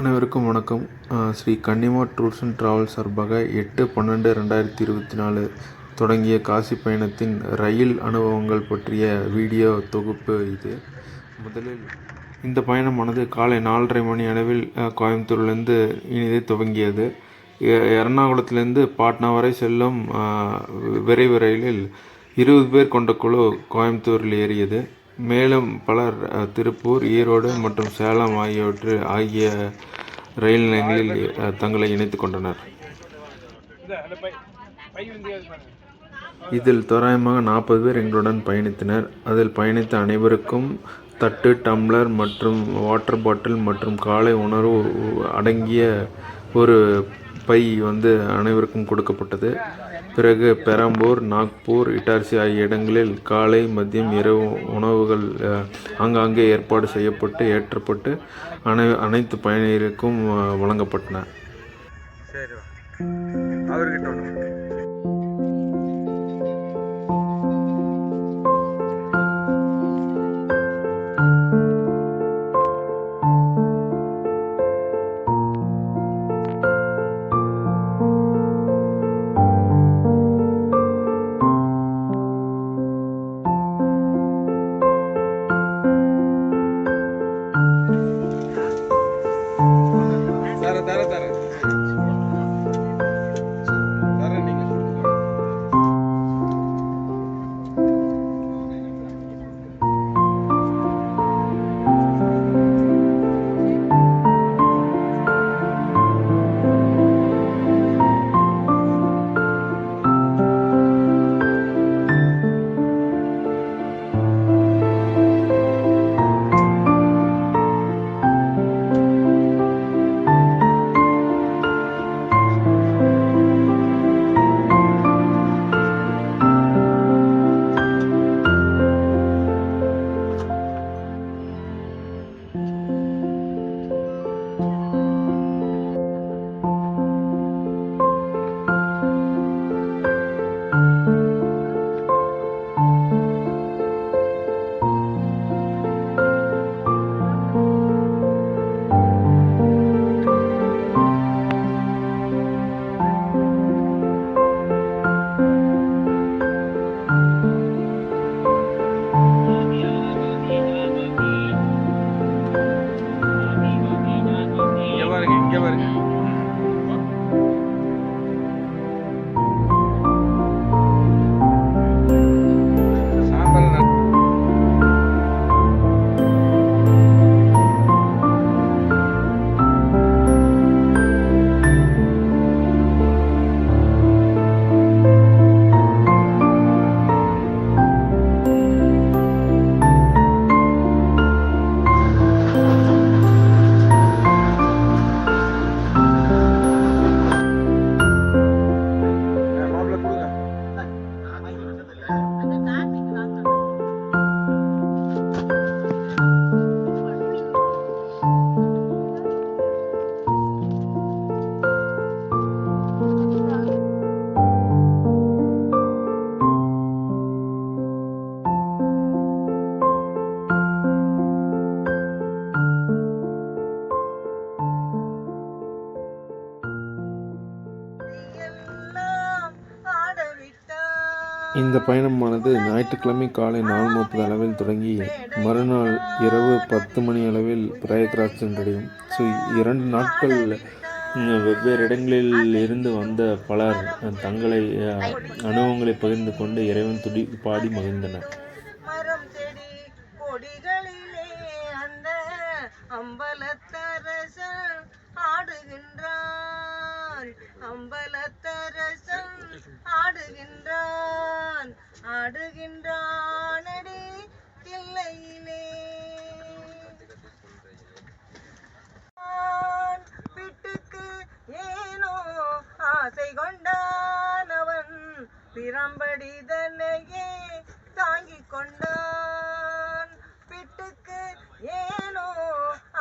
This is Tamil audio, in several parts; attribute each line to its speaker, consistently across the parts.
Speaker 1: அனைவருக்கும் வணக்கம். ஸ்ரீ கன்னிமா டூர்ஸ் அண்ட் டிராவல்ஸ் சார்பாக 8/12/2024 தொடங்கிய காசி பயணத்தின் ரயில் அனுபவங்கள் பற்றிய வீடியோ தொகுப்பு இது. முதலில் இந்த பயணமானது காலை 4:30 மணி அளவில் கோயம்புத்தூர்லேருந்து இனிதே துவங்கியது. எர்ணாகுளத்திலேருந்து பாட்னா வரை செல்லும் விரைவு ரயிலில் 20 பேர் கொண்ட குழு கோயம்புத்தூரில் ஏறியது. மேலும் பலர் திருப்பூர், ஈரோடு மற்றும் சேலம் ஆகிய ரயில் நிலையங்களில் தங்களை இணைத்துக் கொண்டனர். இதில் தோராயமாக 40 பேர் எங்களுடன் பயணித்தனர். அதில் பயணித்த அனைவருக்கும் தட்டு, டம்ளர் மற்றும் வாட்டர் பாட்டில் மற்றும் காலை உணவு அடங்கிய ஒரு பை அனைவருக்கும் கொடுக்கப்பட்டது. பிறகு பெரம்பூர், நாக்பூர், இட்டார்சி ஆகிய இடங்களில் காலை, மதியம், இரவு உணவுகள் ஆங்காங்கே ஏற்பாடு செய்யப்பட்டு ஏற்றப்பட்டு அனைத்து பயணிகளுக்கும் வழங்கப்பட்டன. இந்த பயணமானது ஞாயிற்றுக்கிழமை காலை 4:30 அளவில் தொடங்கி மறுநாள் இரவு 10 மணி அளவில் பிரயாக்ராஜ் சென்றடையும். 2 நாட்கள் வெவ்வேறு இடங்களில் இருந்து வந்த பலர் தங்களை அனுபவங்களை பகிர்ந்து கொண்டு இறைவன் துதி பாடி மகிழ்ந்தனர்.
Speaker 2: ஆடுகின்றானடி தில்லையிலே பிட்டுக்கு ஏனோ ஆசை கொண்டான் அவன் பிரம்படி தன்னையே தாங்கிக் கொண்டான். பிட்டுக்கு ஏனோ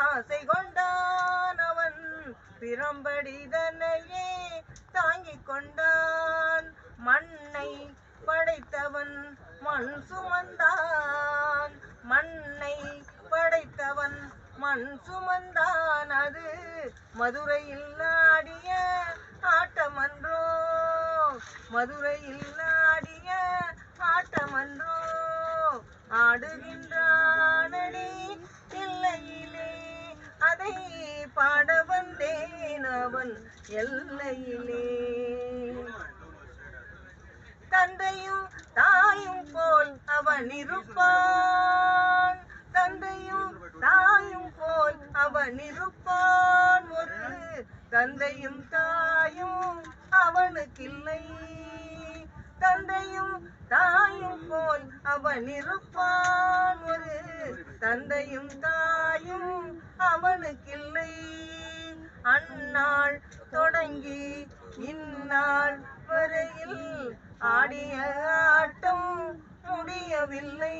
Speaker 2: ஆசை கொண்டான் அவன் பிரம்படி தன்னையே தாங்கிக் கொண்டான். மண்ணை படைத்தவன் மண் சும மண் சுமந்தான் அது மதுரையில் ஆடிய ஆட்டமன்றோ, மதுரையில் ஆடிய ஆட்டமன்றோ. ஆடுகின்றானடி எல்லையிலே, அதை பாட வந்தேன் அவன் எல்லையிலே. தந்தையும் தாயும் போல் அவன் இருப்பான், தந்தையும் தாயும் போல் அவன் இருப்பான். ஒரு தந்தையும் தாயும் அவனுக்கில்லை, தந்தையும் தாயும் போல் அவன் இருப்பான். ஒரு தந்தையும் தாயும் அவனுக்கில்லை. அந்நாள் தொடங்கி இந்நாள் வரையில் ஆடிய ஆட்டம் முடியவில்லை.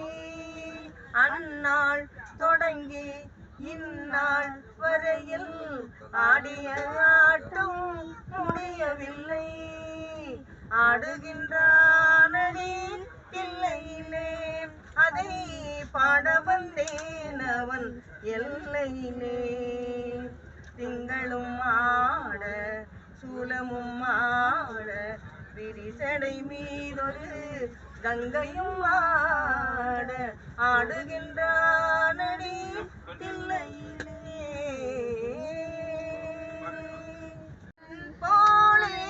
Speaker 2: அந்நாள் தொடங்கி இந்நாள் வரையில் ஆடிய ஆட்டம் முடியவில்லை. ஆடுகின்றானடி எல்லையிலே, அதை பாட வந்தேன் அவன் எல்லையிலே. திங்களும் ஆட சூலமும் ஆட, விரிசடை மீதொரு கங்கையும் ஆட, ஆடுகின்றானடி தில்லையிலே. போலே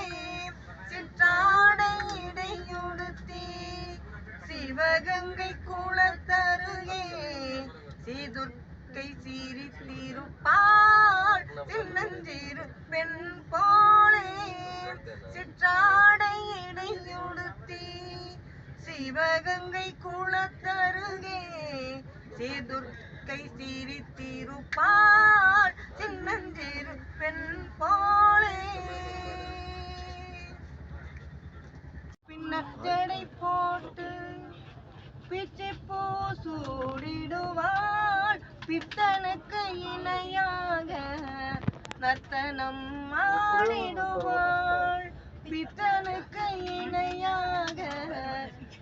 Speaker 2: சிற்றாடை இடையுடுத்தி சிவகங்கை குளத்தருகே சீதுர்க்கை சீரித்திருப்பாள் சின்னஞ்சிறு பெண் போலே. சிற்றாடை இடையுடுத்தி சிவகங்கை குளத்தருகே சீதுர்க்கை சீரித்திருப்பாள் சின்னஞ்சிறு பெண் போலே. பின்ன ஜடை போட்டு பிச்சை பூ சூடிடுவாள், பித்தனுக்கு இணையாக நர்த்தனம் ஆடிடுவாள், பித்தனுக்கு இணையாக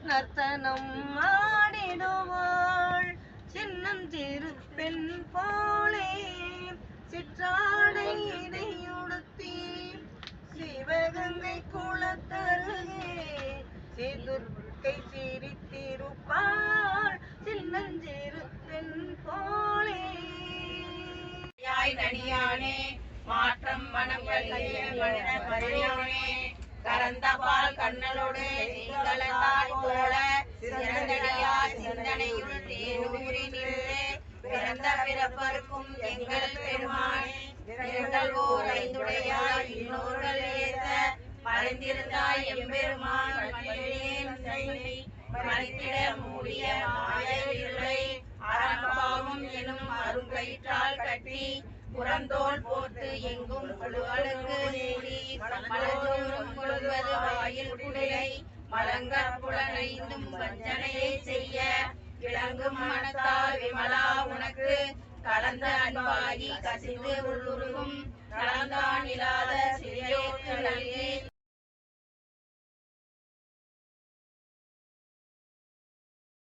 Speaker 2: நர்த்தனம் ஆடிடுவாள். சின்னஞ்சிறு பெண் போலே சிற்றாடை இடையுடுத்தி சிவகங்கை குளத்தருகே சீதுர்க்கை சீரித்திருப்பாள் சின்னஞ்சிறு பெண் போலே.
Speaker 3: தனியானே மாற்றம் மனங்களிலே கரந்தபால் கண்ணலோடு திங்களத்தாய் போல சிறந்தடியாய் சிந்தனையுள் தேனூரி நின்று பிறந்த பிறப்பருக்கும் எங்கள் பெருமானே. எங்கள் ஓர் ஐந்துடையாய் இன்னோர்கள் ஏத்த மறைந்திருந்தாய் எம்பெருமான் மறைத்திட மூடிய மாய இருளை அறம்பாவும் எனும் அருங்கயிற்றால் கட்டி புறந்தோல் போட்டு எங்கும் புழுவலுக்கு மூடி மலர்தோறும் கொள்வது வாயில் குடிலை மலங்கற் புலனைந்தும் வஞ்சனையை செய்ய விளங்கும் மனத்தால் விமலா உனக்கு கலந்த அன்பாகி கசிந்து உள்ளுருகும் கலந்தான் இல்லாத சிறியோர்க்கு நல்கி